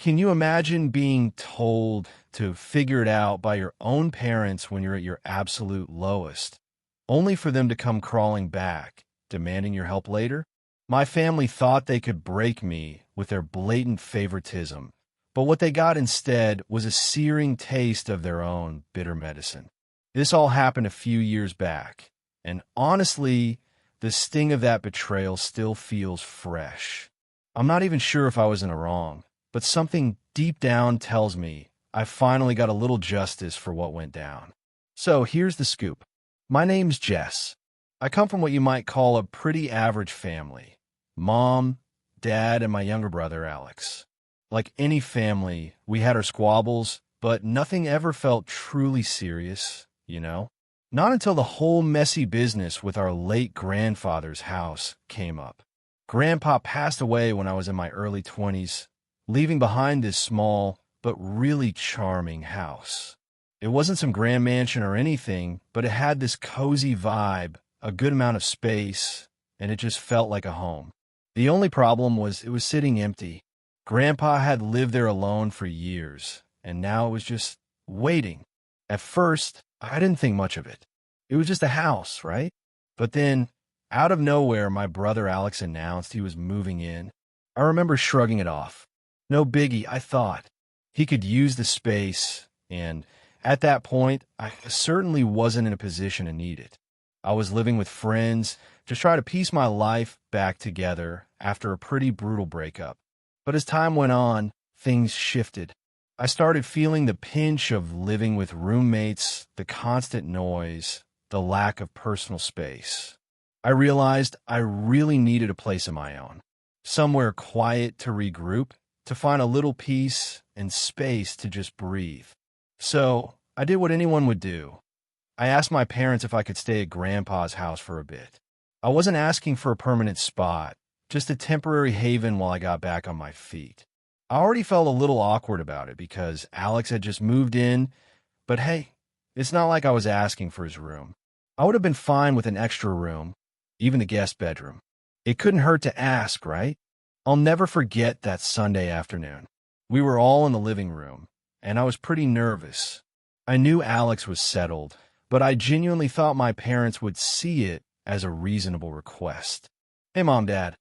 Can you imagine being told to figure it out by your own parents when you're at your absolute lowest, only for them to come crawling back, demanding your help later? My family thought they could break me with their blatant favoritism, but what they got instead was a searing taste of their own bitter medicine. This all happened a few years back, and honestly, the sting of that betrayal still feels fresh. I'm not even sure if I was in the wrong, but something deep down tells me I finally got a little justice for what went down. So here's the scoop. My name's Jess. I come from what you might call a pretty average family. Mom, dad, and my younger brother, Alex. Like any family, we had our squabbles, but nothing ever felt truly serious, you know? Not until the whole messy business with our late grandfather's house came up. Grandpa passed away when I was in my early 20s, leaving behind this small but really charming house. It wasn't some grand mansion or anything, but it had this cozy vibe, a good amount of space, and it just felt like a home. The only problem was it was sitting empty. Grandpa had lived there alone for years, and now it was just waiting. At first, I didn't think much of it. It was just a house, right? But then, out of nowhere, my brother Alex announced he was moving in. I remember shrugging it off. No biggie, I thought. He could use the space, and at that point, I certainly wasn't in a position to need it. I was living with friends, just trying to piece my life back together after a pretty brutal breakup. But as time went on, things shifted. I started feeling the pinch of living with roommates, the constant noise, the lack of personal space. I realized I really needed a place of my own, somewhere quiet to regroup, to find a little peace and space to just breathe. So I did what anyone would do. I asked my parents if I could stay at Grandpa's house for a bit. I wasn't asking for a permanent spot, just a temporary haven while I got back on my feet. I already felt a little awkward about it because Alex had just moved in, but hey, it's not like I was asking for his room. I would have been fine with an extra room, even the guest bedroom. It couldn't hurt to ask, right? I'll never forget that Sunday afternoon. We were all in the living room, and I was pretty nervous. I knew Alex was settled, but I genuinely thought my parents would see it as a reasonable request. Hey, Mom, Dad.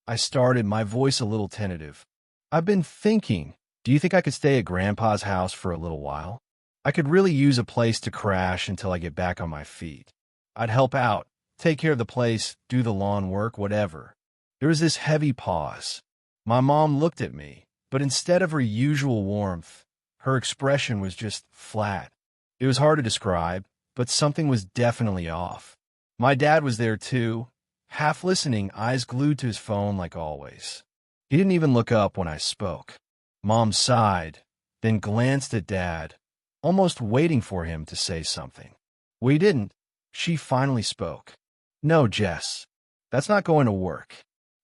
I started, my voice a little tentative. I've been thinking, do you think I could stay at Grandpa's house for a little while? I could really use a place to crash until I get back on my feet. I'd help out, take care of the place, do the lawn work, whatever. There was this heavy pause. My mom looked at me, but instead of her usual warmth, her expression was just flat. It was hard to describe, but something was definitely off. My dad was there too, half listening, eyes glued to his phone like always. He didn't even look up when I spoke. Mom sighed, then glanced at Dad, almost waiting for him to say something. Well, he didn't. She finally spoke. No, Jess, that's not going to work.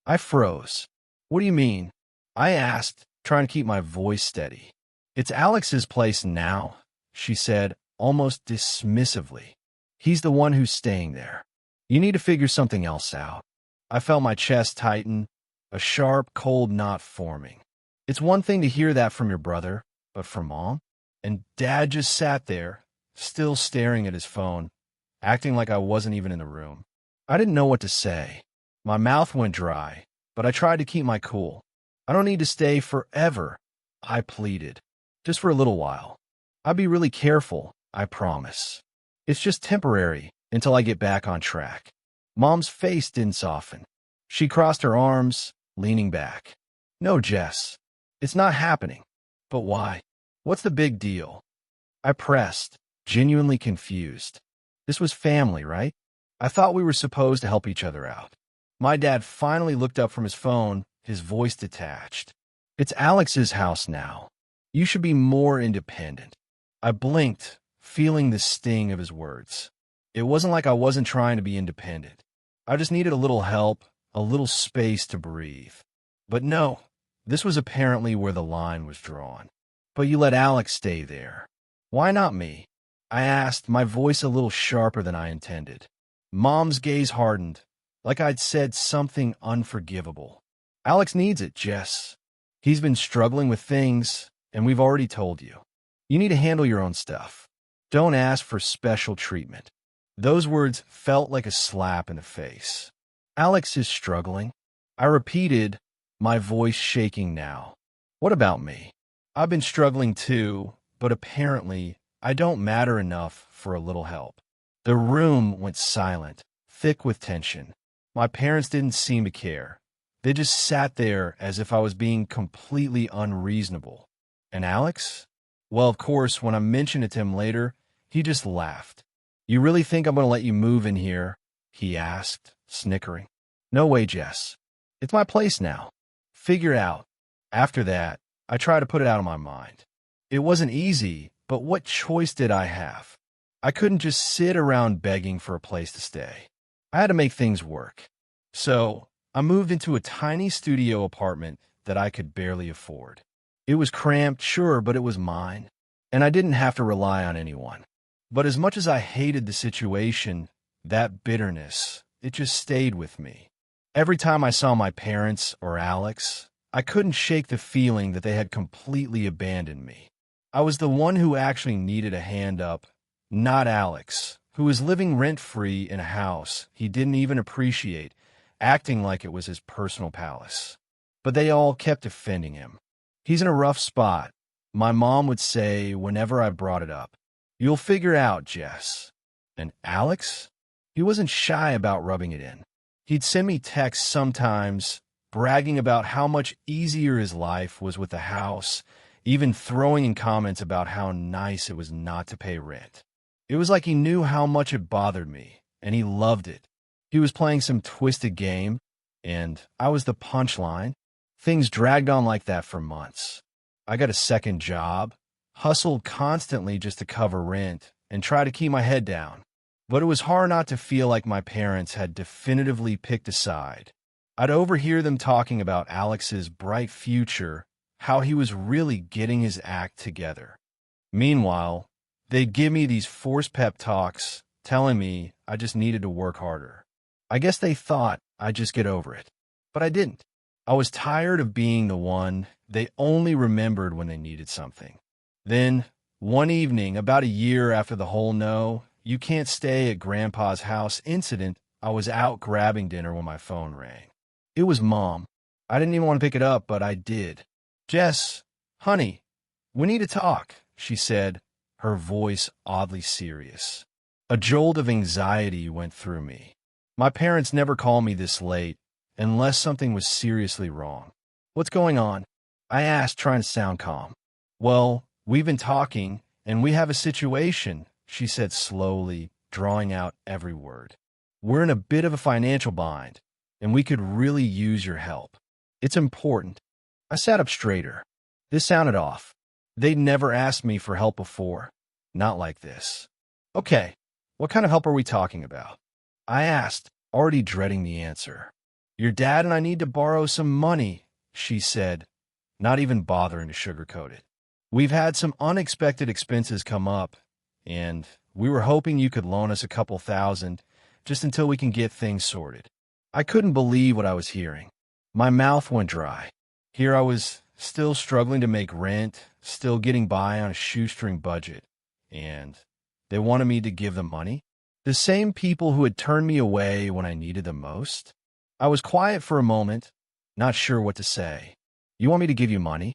I froze. What do you mean? I asked, trying to keep my voice steady. It's Alex's place now, she said, almost dismissively. He's the one who's staying there. You need to figure something else out. I felt my chest tighten, a sharp, cold knot forming. It's one thing to hear that from your brother, but from Mom? And Dad just sat there, still staring at his phone, acting like I wasn't even in the room. I didn't know what to say. My mouth went dry, but I tried to keep my cool. I don't need to stay forever, I pleaded. Just for a little while. I'll be really careful, I promise. It's just temporary until I get back on track. Mom's face didn't soften. She crossed her arms, leaning back. No, Jess, it's not happening. But why? What's the big deal? I pressed, genuinely confused. This was family, right? I thought we were supposed to help each other out. My dad finally looked up from his phone, his voice detached. It's Alex's house now. You should be more independent. I blinked, feeling the sting of his words. It wasn't like I wasn't trying to be independent. I just needed a little help, a little space to breathe. But no, this was apparently where the line was drawn. But you let Alex stay there. Why not me? I asked, my voice a little sharper than I intended. Mom's gaze hardened, like I'd said something unforgivable. Alex needs it, Jess. He's been struggling with things, and we've already told you. You need to handle your own stuff. Don't ask for special treatment." Those words felt like a slap in the face. "Alex is struggling," I repeated, my voice shaking now. "What about me? I've been struggling too, but apparently I don't matter enough for a little help." The room went silent, thick with tension. My parents didn't seem to care. They just sat there as if I was being completely unreasonable. And Alex? Well, of course, when I mentioned it to him later, he just laughed. "You really think I'm going to let you move in here?" he asked, snickering. "No way, Jess. It's my place now. Figure it out." After that, I tried to put it out of my mind. It wasn't easy, but what choice did I have? I couldn't just sit around begging for a place to stay. I had to make things work. So I moved into a tiny studio apartment that I could barely afford. It was cramped, sure, but it was mine, and I didn't have to rely on anyone. But as much as I hated the situation, that bitterness, it just stayed with me. Every time I saw my parents or Alex, I couldn't shake the feeling that they had completely abandoned me. I was the one who actually needed a hand up, not Alex, who was living rent-free in a house he didn't even appreciate, acting like it was his personal palace. But they all kept defending him. "He's in a rough spot," my mom would say whenever I brought it up. "You'll figure it out, Jess." And Alex? He wasn't shy about rubbing it in. He'd send me texts sometimes, bragging about how much easier his life was with the house, even throwing in comments about how nice it was not to pay rent. It was like he knew how much it bothered me, and he loved it. He was playing some twisted game, and I was the punchline. Things dragged on like that for months. I got a second job, hustled constantly just to cover rent, and try to keep my head down. But it was hard not to feel like my parents had definitively picked a side. I'd overhear them talking about Alex's bright future, how he was really getting his act together. Meanwhile, they'd give me these forced pep talks, telling me I just needed to work harder. I guess they thought I'd just get over it. But I didn't. I was tired of being the one they only remembered when they needed something. Then, one evening, about a year after the whole "no, you can't stay at Grandpa's house" incident, I was out grabbing dinner when my phone rang. It was Mom. I didn't even want to pick it up, but I did. "Jess, honey, we need to talk," she said, her voice oddly serious. A jolt of anxiety went through me. My parents never called me this late, unless something was seriously wrong. "What's going on?" I asked, trying to sound calm. "Well, we've been talking, and we have a situation," she said slowly, drawing out every word. "We're in a bit of a financial bind, and we could really use your help. It's important." I sat up straighter. This sounded off. They'd never asked me for help before. Not like this. "Okay, what kind of help are we talking about?" I asked, already dreading the answer. "Your dad and I need to borrow some money," she said, not even bothering to sugarcoat it. "We've had some unexpected expenses come up, and we were hoping you could loan us a couple $1,000 just until we can get things sorted." I couldn't believe what I was hearing. My mouth went dry. Here I was, still struggling to make rent, still getting by on a shoestring budget, and they wanted me to give them money? The same people who had turned me away when I needed them most? I was quiet for a moment, not sure what to say. "You want me to give you money?"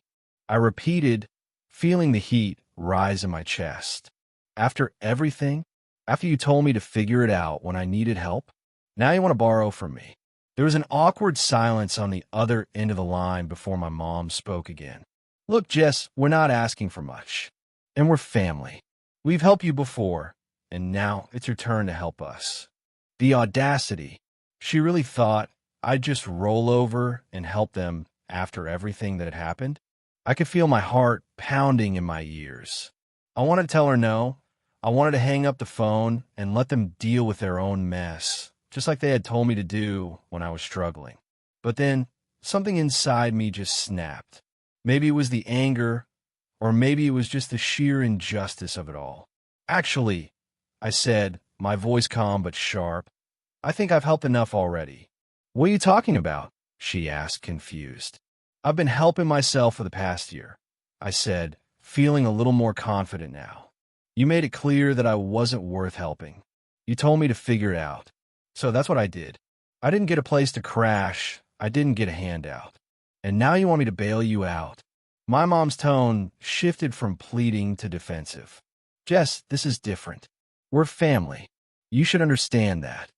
I repeated, feeling the heat rise in my chest. "After everything? After you told me to figure it out when I needed help? Now you want to borrow from me?" There was an awkward silence on the other end of the line before my mom spoke again. "Look, Jess, we're not asking for much. And we're family. We've helped you before, and now it's your turn to help us." The audacity. She really thought I'd just roll over and help them after everything that had happened? I could feel my heart pounding in my ears. I wanted to tell her no. I wanted to hang up the phone and let them deal with their own mess, just like they had told me to do when I was struggling. But then something inside me just snapped. Maybe it was the anger, or maybe it was just the sheer injustice of it all. "Actually," I said, my voice calm but sharp, "I think I've helped enough already." "What are you talking about?" she asked, confused. I've been helping myself for the past year, I said, feeling a little more confident now. You made it clear that I wasn't worth helping. You told me to figure it out. So that's what I did. I didn't get a place to crash. I didn't get a handout. And now you want me to bail you out. My mom's tone shifted from pleading to defensive. Jess, this is different. We're family. You should understand that.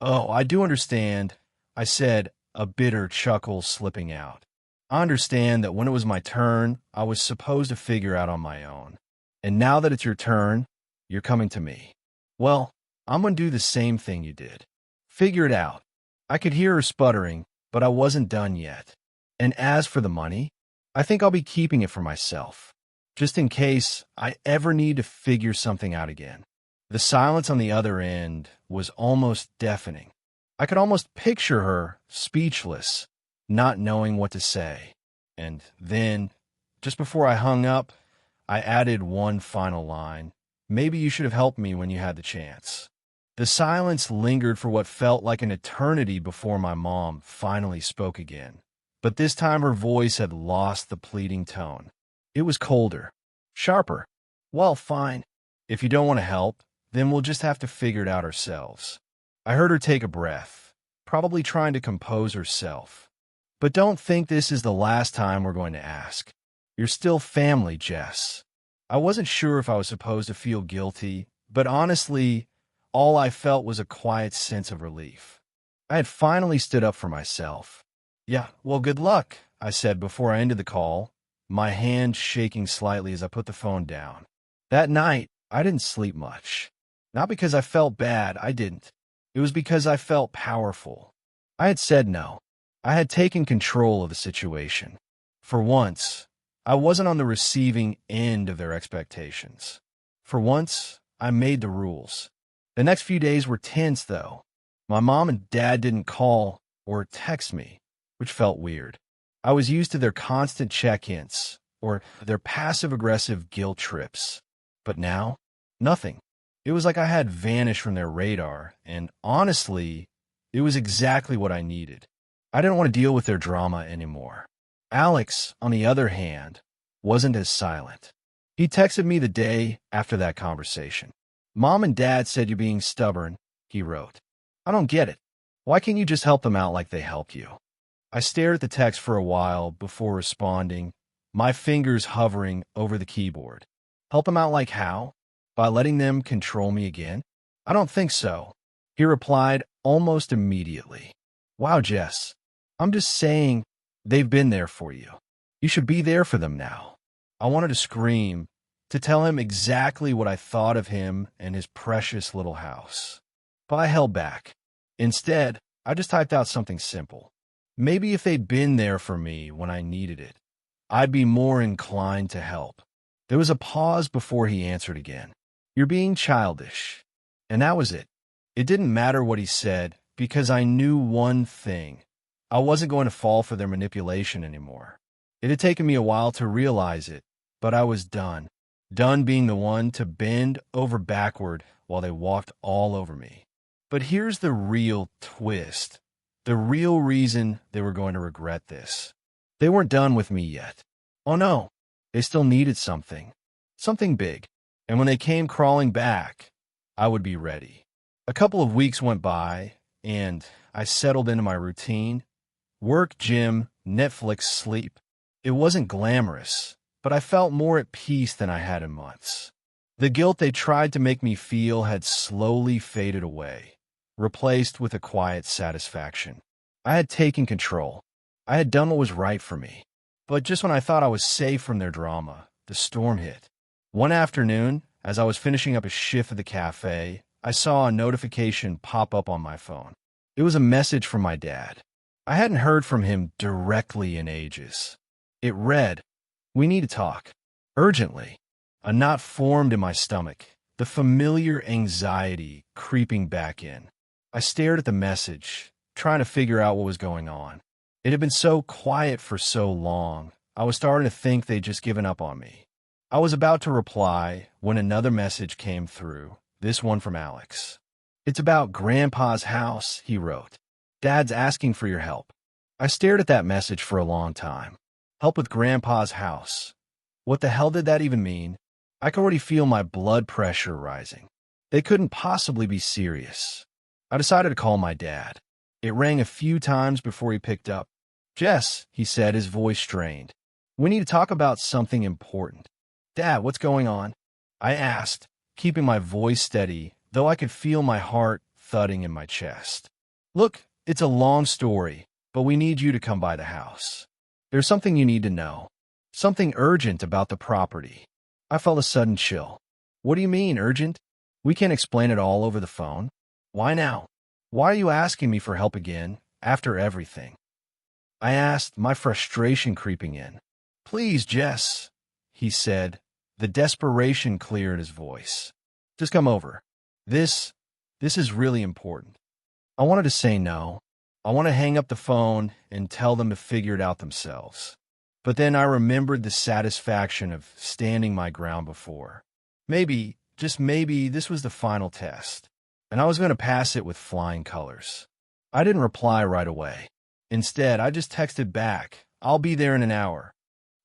Oh, I do understand, I said, a bitter chuckle slipping out. I understand that when it was my turn, I was supposed to figure out on my own. And now that it's your turn, you're coming to me. Well, I'm going to do the same thing you did. Figure it out. I could hear her sputtering, but I wasn't done yet. And as for the money, I think I'll be keeping it for myself, just in case I ever need to figure something out again. The silence on the other end was almost deafening. I could almost picture her, speechless, not knowing what to say. And then, just before I hung up, I added one final line. Maybe you should have helped me when you had the chance. The silence lingered for what felt like an eternity before my mom finally spoke again. But this time her voice had lost the pleading tone. It was colder, sharper. Well, fine. If you don't want to help, then we'll just have to figure it out ourselves. I heard her take a breath, probably trying to compose herself. But don't think this is the last time we're going to ask. You're still family, Jess. I wasn't sure if I was supposed to feel guilty, but honestly, all I felt was a quiet sense of relief. I had finally stood up for myself. Yeah, well, good luck, I said before I ended the call, my hand shaking slightly as I put the phone down. That night, I didn't sleep much. Not because I felt bad, I didn't. It was because I felt powerful. I had said no. I had taken control of the situation. For once, I wasn't on the receiving end of their expectations. For once, I made the rules. The next few days were tense, though. My mom and dad didn't call or text me, which felt weird. I was used to their constant check-ins or their passive-aggressive guilt trips. But now, nothing. It was like I had vanished from their radar, and honestly, it was exactly what I needed. I didn't want to deal with their drama anymore. Alex, on the other hand, wasn't as silent. He texted me the day after that conversation. Mom and Dad said you're being stubborn, he wrote. I don't get it. Why can't you just help them out like they helped you? I stared at the text for a while before responding, my fingers hovering over the keyboard. Help them out like how? By letting them control me again? I don't think so. He replied almost immediately. Wow, Jess, I'm just saying they've been there for you. You should be there for them now. I wanted to scream, to tell him exactly what I thought of him and his precious little house. But I held back. Instead, I just typed out something simple. Maybe if they'd been there for me when I needed it, I'd be more inclined to help. There was a pause before he answered again. You're being childish. And that was it. It didn't matter what he said, because I knew one thing. I wasn't going to fall for their manipulation anymore. It had taken me a while to realize it, but I was done. Done being the one to bend over backward while they walked all over me. But here's the real twist. The real reason they were going to regret this. They weren't done with me yet. Oh no, they still needed something. Something big. And when they came crawling back, I would be ready. A couple of weeks went by, and I settled into my routine. Work, gym, Netflix, sleep. It wasn't glamorous, but I felt more at peace than I had in months. The guilt they tried to make me feel had slowly faded away, replaced with a quiet satisfaction. I had taken control. I had done what was right for me. But just when I thought I was safe from their drama, the storm hit. One afternoon, as I was finishing up a shift at the cafe, I saw a notification pop up on my phone. It was a message from my dad. I hadn't heard from him directly in ages. It read, "We need to talk. Urgently." A knot formed in my stomach, the familiar anxiety creeping back in. I stared at the message, trying to figure out what was going on. It had been so quiet for so long, I was starting to think they'd just given up on me. I was about to reply when another message came through, this one from Alex. "It's about Grandpa's house," he wrote. "Dad's asking for your help." I stared at that message for a long time. Help with Grandpa's house. What the hell did that even mean? I could already feel my blood pressure rising. They couldn't possibly be serious. I decided to call my dad. It rang a few times before he picked up. Jess, he said, his voice strained. We need to talk about something important. Dad, what's going on? I asked, keeping my voice steady, though I could feel my heart thudding in my chest. Look, it's a long story, but we need you to come by the house. There's something you need to know. Something urgent about the property. I felt a sudden chill. What do you mean, urgent? We can't explain it all over the phone. Why now? Why are you asking me for help again, after everything? I asked, my frustration creeping in. Please, Jess, he said, the desperation clear in his voice. Just come over. This is really important. I wanted to say no. I want to hang up the phone and tell them to figure it out themselves. But then I remembered the satisfaction of standing my ground before. Maybe, just maybe, this was the final test, and I was going to pass it with flying colors. I didn't reply right away. Instead, I just texted back, I'll be there in an hour.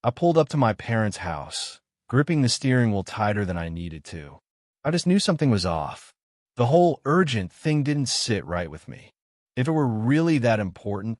I pulled up to my parents' house, gripping the steering wheel tighter than I needed to. I just knew something was off. The whole urgent thing didn't sit right with me. If it were really that important,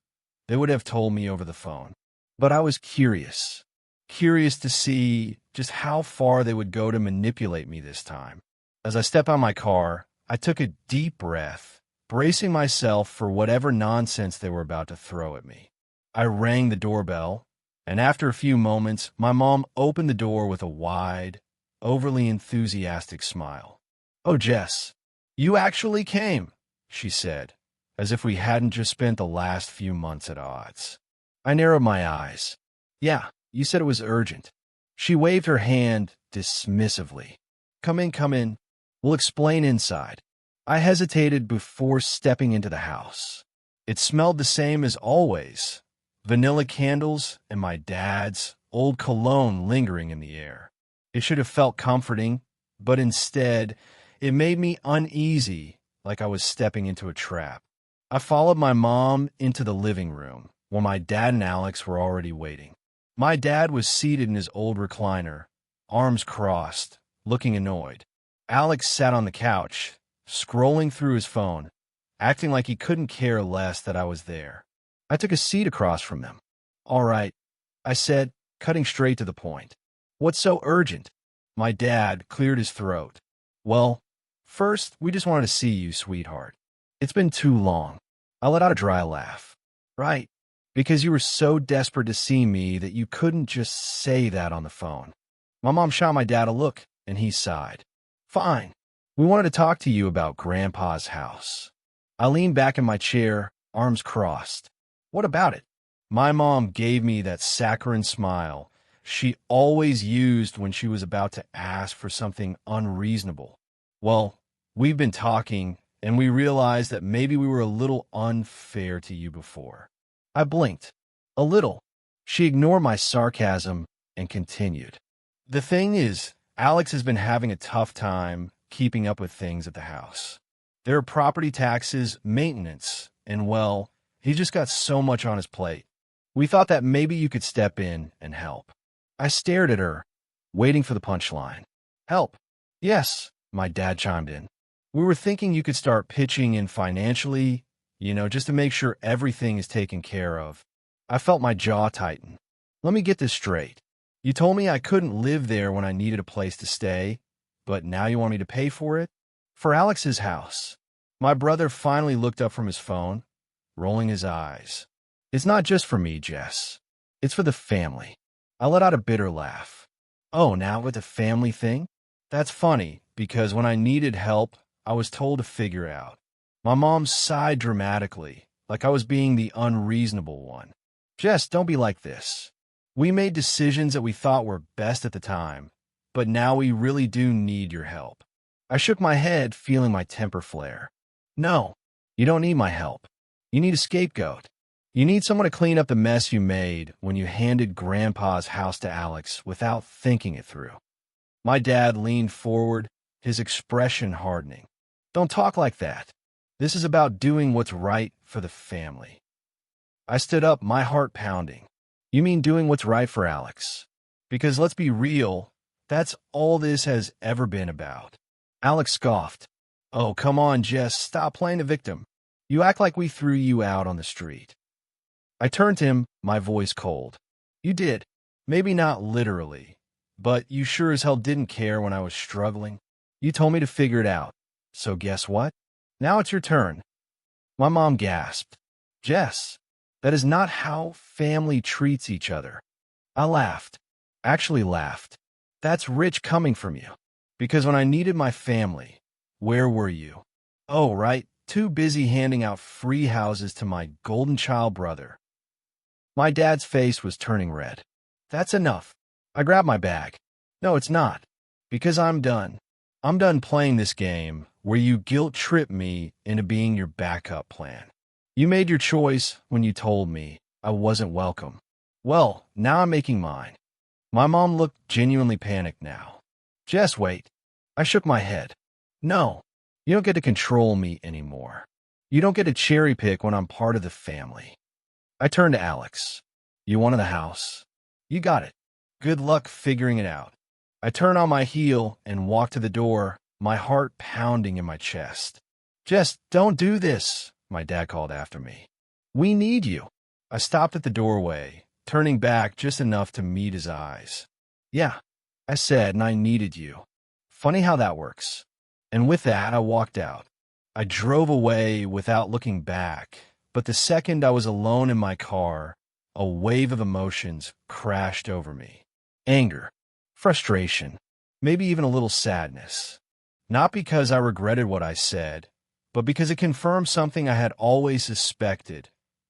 they would have told me over the phone. But I was curious to see just how far they would go to manipulate me this time. As I stepped out of my car, I took a deep breath, bracing myself for whatever nonsense they were about to throw at me. I rang the doorbell, and after a few moments, my mom opened the door with a wide, overly enthusiastic smile. Oh, Jess, you actually came, she said, as if we hadn't just spent the last few months at odds. I narrowed my eyes. Yeah, you said it was urgent. She waved her hand dismissively. Come in. We'll explain inside. I hesitated before stepping into the house. It smelled the same as always. Vanilla candles and my dad's old cologne lingering in the air. It should have felt comforting, but instead, it made me uneasy, like I was stepping into a trap. I followed my mom into the living room, where my dad and Alex were already waiting. My dad was seated in his old recliner, arms crossed, looking annoyed. Alex sat on the couch, scrolling through his phone, acting like he couldn't care less that I was there. I took a seat across from them. All right, I said, cutting straight to the point. What's so urgent? My dad cleared his throat. Well, first, we just wanted to see you, sweetheart. It's been too long. I let out a dry laugh. Right, because you were so desperate to see me that you couldn't just say that on the phone. My mom shot my dad a look, and he sighed. Fine. We wanted to talk to you about Grandpa's house. I leaned back in my chair, arms crossed. What about it? My mom gave me that saccharine smile she always used when she was about to ask for something unreasonable. Well, we've been talking, and we realized that maybe we were a little unfair to you before. I blinked. A little. She ignored my sarcasm and continued. The thing is, Alex has been having a tough time keeping up with things at the house. There are property taxes, maintenance, and well, he just got so much on his plate. We thought that maybe you could step in and help. I stared at her, waiting for the punchline. Help? Yes, my dad chimed in. We were thinking you could start pitching in financially, just to make sure everything is taken care of. I felt my jaw tighten. Let me get this straight. You told me I couldn't live there when I needed a place to stay, but now you want me to pay for it? For Alex's house. My brother finally looked up from his phone, rolling his eyes. It's not just for me, Jess. It's for the family. I let out a bitter laugh. Oh, now with the family thing? That's funny, because when I needed help, I was told to figure it out. My mom sighed dramatically, like I was being the unreasonable one. Jess, don't be like this. We made decisions that we thought were best at the time, but now we really do need your help. I shook my head, feeling my temper flare. No, you don't need my help. You need a scapegoat. You need someone to clean up the mess you made when you handed Grandpa's house to Alex without thinking it through. My dad leaned forward, his expression hardening. Don't talk like that. This is about doing what's right for the family. I stood up, my heart pounding. You mean doing what's right for Alex? Because let's be real, that's all this has ever been about. Alex scoffed. Oh, come on, Jess, stop playing the victim. You act like we threw you out on the street. I turned to him, my voice cold. You did. Maybe not literally, but you sure as hell didn't care when I was struggling. You told me to figure it out. So guess what? Now it's your turn. My mom gasped. Jess, that is not how family treats each other. I laughed. Actually laughed. That's rich coming from you. Because when I needed my family, where were you? Oh, right, too busy handing out free houses to my golden child brother. My dad's face was turning red. That's enough. I grabbed my bag. No, it's not. Because I'm done. I'm done playing this game where you guilt-trip me into being your backup plan. You made your choice when you told me I wasn't welcome. Well, now I'm making mine. My mom looked genuinely panicked now. Jess, wait. I shook my head. No, you don't get to control me anymore. You don't get to cherry pick when I'm part of the family. I turned to Alex. You wanted the house. You got it. Good luck figuring it out. I turned on my heel and walked to the door, my heart pounding in my chest. Jess, don't do this, my dad called after me. We need you. I stopped at the doorway, turning back just enough to meet his eyes. Yeah, I said, and I needed you. Funny how that works. And with that, I walked out. I drove away without looking back, but the second I was alone in my car, a wave of emotions crashed over me. Anger, frustration, maybe even a little sadness. Not because I regretted what I said, but because it confirmed something I had always suspected.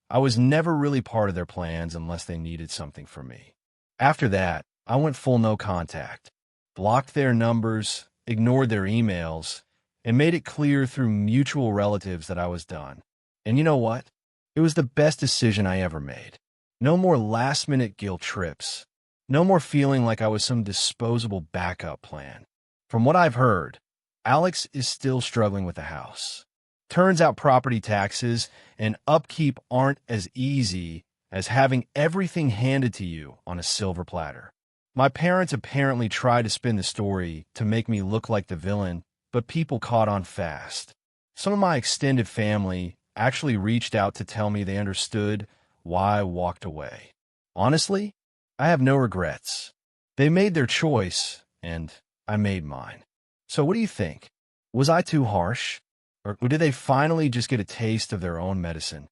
I was never really part of their plans unless they needed something from me. After that, I went full no contact, blocked their numbers, ignored their emails, and made it clear through mutual relatives that I was done. And you know what? It was the best decision I ever made. No more last-minute guilt trips. No more feeling like I was some disposable backup plan. From what I've heard, Alex is still struggling with the house. Turns out property taxes and upkeep aren't as easy as having everything handed to you on a silver platter. My parents apparently tried to spin the story to make me look like the villain, but people caught on fast. Some of my extended family actually reached out to tell me they understood why I walked away. Honestly, I have no regrets. They made their choice, and I made mine. So what do you think? Was I too harsh? Or did they finally just get a taste of their own medicine?